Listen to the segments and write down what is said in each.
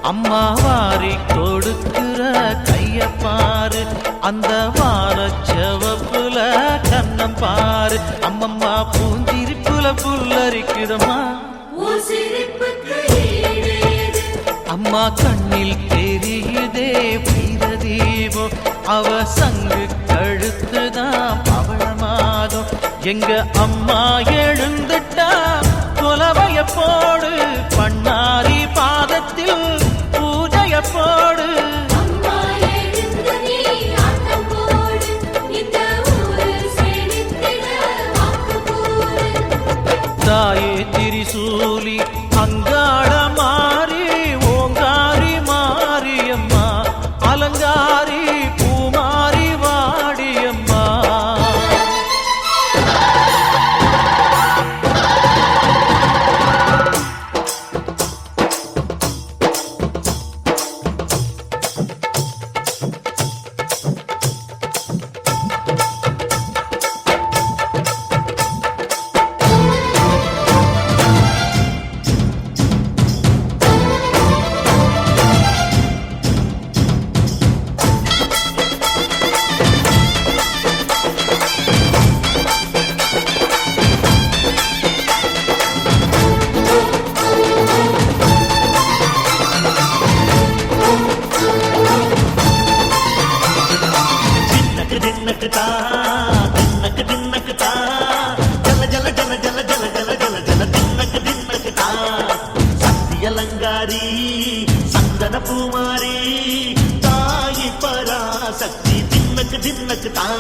அம்மா வாரி கொடுக்கிற கைய பாரு, அந்த வானச்சவப்புல கண்ணம் பாரு. அம்மம்மா பூஞ்சிரிப்புல புல்லரிக்குதம்மா, அம்மா கண்ணில் தெரியுதே வீரதீபம், அவ சங்கு கழுத்துதான் பவளமாதம். எங்க அம்மா எழுந்துட்டா கொலவைய போடு, பண்ணாரி பாதத்தில் பூஜைய போடு. தாயே திரிசூலி அங்காள மாறி, ஓங்காரி மாரியம்மா, அலங்காரி பூமாரி வாடியம்மா. சக்தியலங்காரி சந்தன பூமாரி, தாயி பராசக்தி தின்னக்கு தின்னக்கு தான்.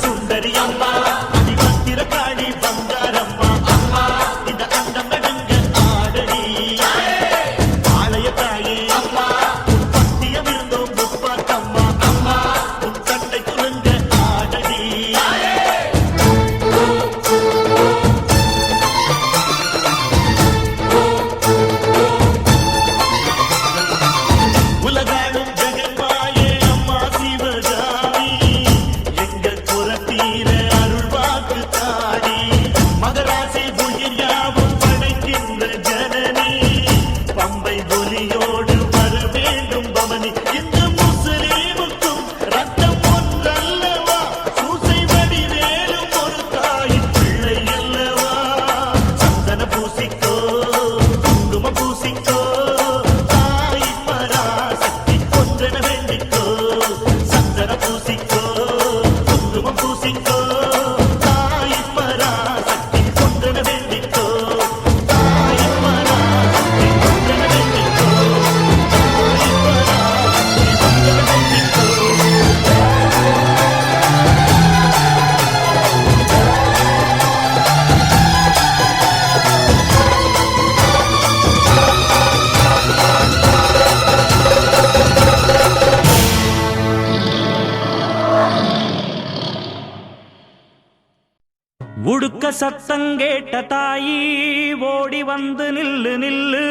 சுந்தரி அம்மா, அதிபத்திர காளி பங்காரம்மா, அம்மா இந்த அண்டம் நடுங்க ஆடடி. ஆலய தாயே அம்மா, உன் பத்தியம் இருந்தோம் முப்பாத்தம்மா, அம்மா உன் கண்டை குலுங்க ஆடடி. உலகாடும் ஜெகன்மாயே அம்மா சிவகாமி, மகராசி புயல் யாவும் படைக்கின்ற ஜனனி, பம்பை ஒலியோடு வர வேண்டும் பவனி. இந்த முஸ்லீமுக்கும் ரத்தம் ஒன்றல்லவா, சூசை வடிவேலும் ஒரு தாயின் பிள்ளை அல்லவா. சந்தன பூசிக்கோ குங்கும பூசிக்கோ, தாய் பராசக்தி ஒன்றென வேண்டிக்கோ. சந்தன பூசிக்கோ குங்குமம் பூசிக்கோ, உடுக்க சத்தங்கேட்ட தாயி ஓடி வந்து நில்லு நில்லு,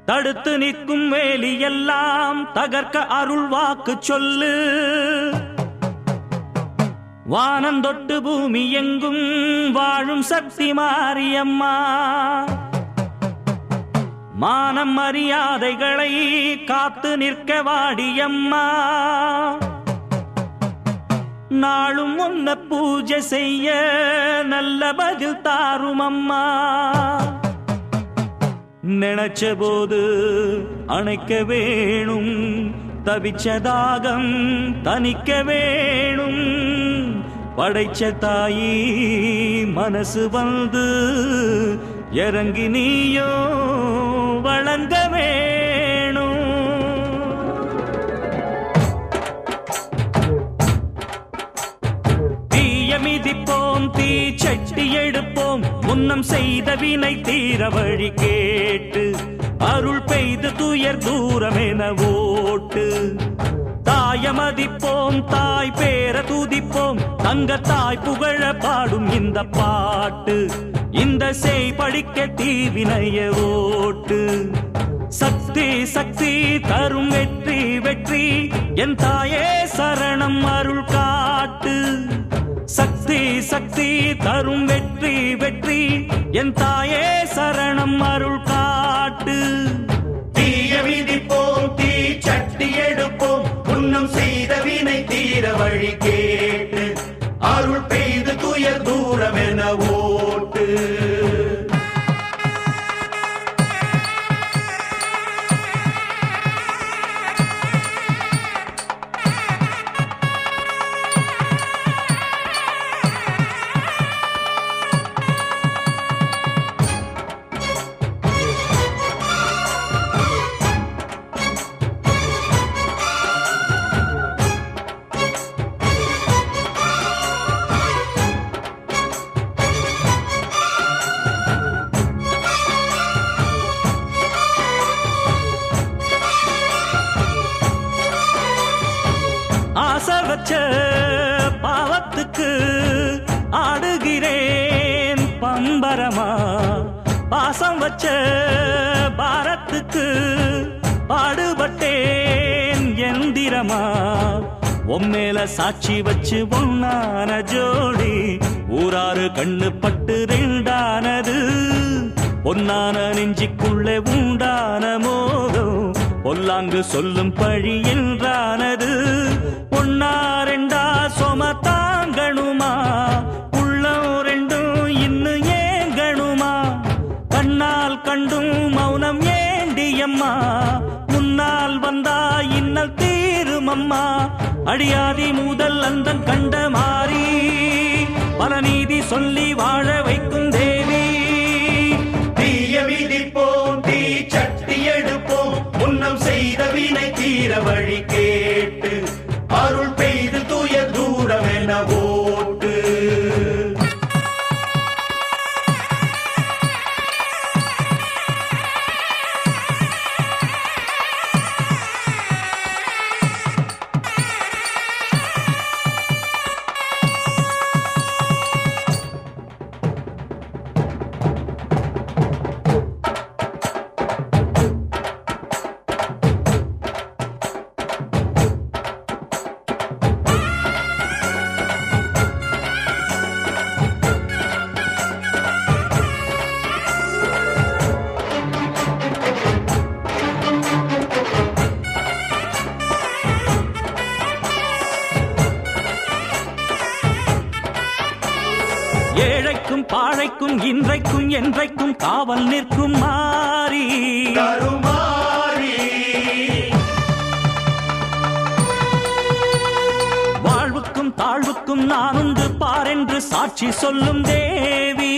தடுத்து நிற்கும் வேலி எல்லாம் தகர்க்க அருள் வாக்கு சொல்லு. வானந்தொட்டு பூமி எங்கும் வாழும் சக்தி மாரியம்மா, மானம் மரியாதைகளை காத்து நிற்க வாடியம்மா. நாளும் உன்ன பூஜை செய்ய நல்ல பதில் தாரும் அம்மா. நினைச்ச போது அணைக்க வேணும், தவிச்ச தாகம் தணிக்க வேணும். படைச்ச தாயி மனசு வந்து இறங்கி நீயோ வழங்க வேணும். தீய மிதிப்போம் தீ சட்டி எடுப்போம் முன்னம் செய்த வினை தீர வழி கேட்டு அருள் பெய்து துயர் தூரமென ஓட்டு தாயமதிப்போம் தாய் பேர துதிப்போம் தங்க தாய் புகழ பாடும் இந்த பாட்டு இந்த செய் படிக்க தீவினைய ஓட்டு சக்தி சக்தி தரும் வெற்றி வெற்றி என் தாயே சரணம் அருள் காட்டு சக்தி சக்தி தரும் வெற்றி வெற்றி என் தாயே சரணம் அருள் காட்டு தீய விதிப்போம் தீ சட்டி எடுப்போம் முன்னம் செய்த வினை தீர வழி கேட்டு அருள் பெய்து துயர் தூரமென ஓட்டு ஆசை வச்ச பாவத்துக்கு ஆடுகிறேன் பம்பரமா பாசம் வச்ச பாரத்துக்கு பாடுபட்டேன் எந்திரமா உம்மேல சாட்சி வச்சு ஒன்னான ஜோடி ஊராறு கண்ணு பட்டு ரெண்டானது பொன்னான நெஞ்சிக்குள்ளே உண்டான மோகம் பொல்லாங்கு சொல்லும் பழி என்றானது பொன்னா ரெண்டா சொம தாங்கணுமா உள்ளம் ரெண்டும் இன்னும் ஏங்கணுமா கண்ணால் கண்டும் மௌனம் ஏண்டியம்மா முன்னால் வந்தா இன்னல் தீருமம்மா அடியாதி முதல் அந்தன் கண்ட மாறி பல நீதி சொல்லி வாழ வைக்கும் தேவி தீய விதிப்போம் தீ சட்டி எடுப்போம் முன்னம் செய்த வினை தீர வழி கேட்டு அருள் பெய்து துயர் தூரமென ஓட்டு ஏழைக்கும் பாழைக்கும் இன்றைக்கும் என்றைக்கும் காவல் நிற்கும் மாறி கருமாரி வாழ்வுக்கும் தாழ்வுக்கும் நான் உண்டு பாரென்று சாட்சி சொல்லும் தேவி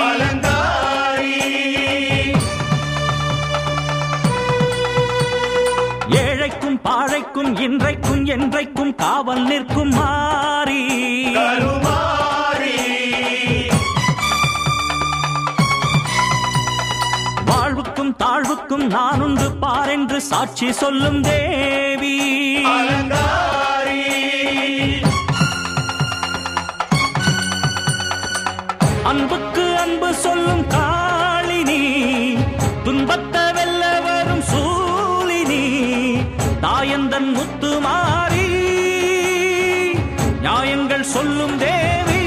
அலங்காரி ஏழைக்கும் பாழைக்கும் இன்றைக்கும் என்றைக்கும் காவல் நிற்கும் மாறி கருமாரி வாழ்வுக்கும் தாழ்வுக்கும் நான் உண்டு பாரென்று சாட்சி சொல்லும் தேவி அலங்காரி அன்புக்கு அன்பு சொல்லும் காளினி துன்பத்தை வெல்ல வரும் சூழினி தாயந்தன் முத்து மாறி நியாயங்கள் சொல்லும் தேவி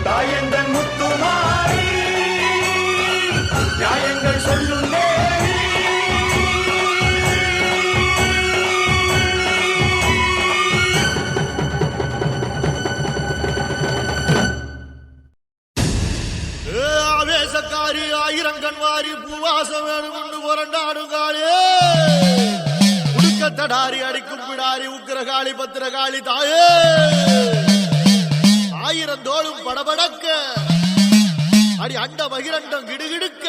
தாயந்தன் முத்துமாரி நியாயங்கள் சொல்லும் தேவி ஆவேசக்காரி ஆயிரங்கண்வாரி பூவாசம் வேணும் கொண்டு புரண்டாடுங்காளே உடுக்கத்தடாரி அடிக்கும் பிடாரி உக்கிரகாளி பத்திரகாளி தாயே ஆயிரம் தோளும் படபடக்க அடி அண்ட பகிரண்டம் கிடுகிடுக்க